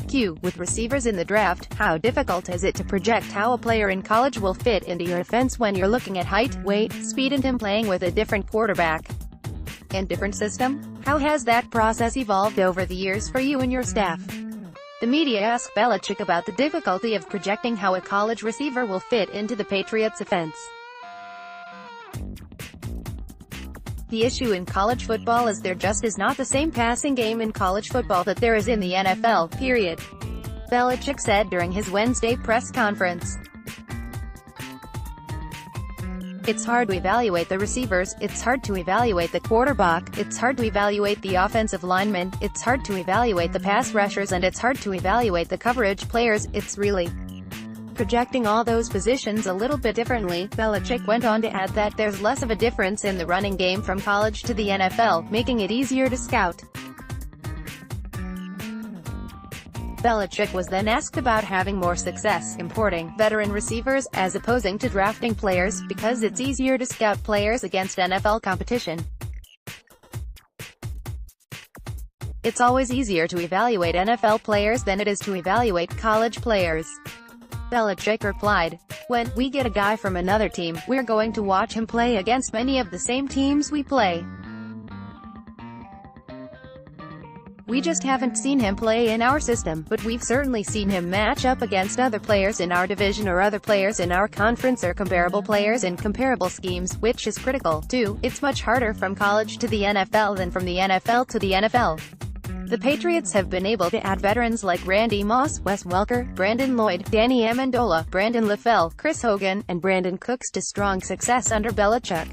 Q. With receivers in the draft, how difficult is it to project how a player in college will fit into your offense when you're looking at height, weight, speed and him playing with a different quarterback and different system? How has that process evolved over the years for you and your staff? The media asked Belichick about the difficulty of projecting how a college receiver will fit into the Patriots' offense. The issue in college football is there just is not the same passing game in college football that there is in the NFL, period. Belichick said during his Wednesday press conference. It's hard to evaluate the receivers, it's hard to evaluate the quarterback, it's hard to evaluate the offensive linemen, it's hard to evaluate the pass rushers and it's hard to evaluate the coverage players. It's really projecting all those positions a little bit differently. Belichick went on to add that there's less of a difference in the running game from college to the NFL, making it easier to scout. Belichick was then asked about having more success importing veteran receivers, as opposing to drafting players, because it's easier to scout players against NFL competition. It's always easier to evaluate NFL players than it is to evaluate college players. Belichick replied, "When we get a guy from another team, we're going to watch him play against many of the same teams we play. We just haven't seen him play in our system, but we've certainly seen him match up against other players in our division or other players in our conference or comparable players in comparable schemes, which is critical, too. It's much harder from college to the NFL than from the NFL to the NFL." The Patriots have been able to add veterans like Randy Moss, Wes Welker, Brandon Lloyd, Danny Amendola, Brandon LaFell, Chris Hogan, and Brandon Cooks to strong success under Belichick.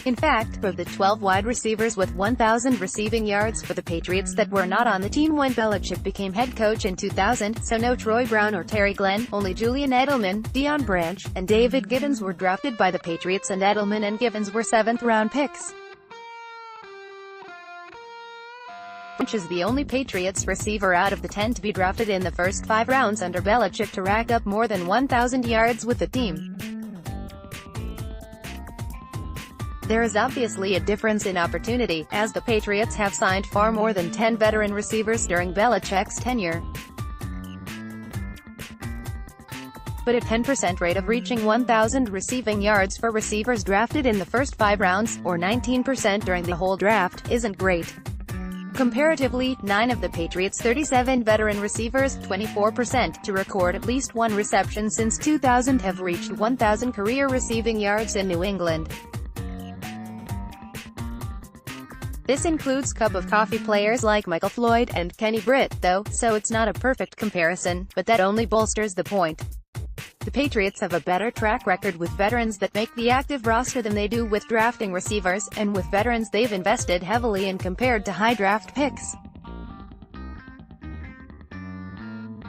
In fact, of the 12 wide receivers with 1,000 receiving yards for the Patriots that were not on the team when Belichick became head coach in 2000, so no Troy Brown or Terry Glenn, only Julian Edelman, Deion Branch, and David Gibbons were drafted by the Patriots, and Edelman and Gibbons were 7th-round picks. Branch is the only Patriots receiver out of the 10 to be drafted in the first 5 rounds under Belichick to rack up more than 1,000 yards with the team. There is obviously a difference in opportunity, as the Patriots have signed far more than 10 veteran receivers during Belichick's tenure. But a 10% rate of reaching 1,000 receiving yards for receivers drafted in the first 5 rounds, or 19% during the whole draft, isn't great. Comparatively, 9 of the Patriots' 37 veteran receivers, 24%, to record at least one reception since 2000 have reached 1,000 career receiving yards in New England. This includes cup of coffee players like Michael Floyd and Kenny Britt, though, so it's not a perfect comparison, but that only bolsters the point. The Patriots have a better track record with veterans that make the active roster than they do with drafting receivers, and with veterans they've invested heavily in compared to high draft picks.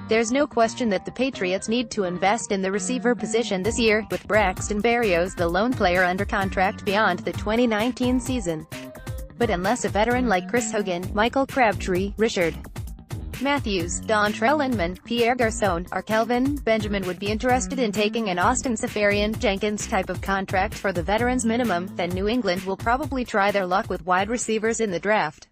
There's no question that the Patriots need to invest in the receiver position this year, with Braxton Berrios the lone player under contract beyond the 2019 season. But unless a veteran like Chris Hogan, Michael Crabtree, Richard Matthews, Dontrell Inman, Pierre Garçon, or Kelvin Benjamin would be interested in taking an Austin Seferian-Jenkins type of contract for the veterans minimum, then New England will probably try their luck with wide receivers in the draft.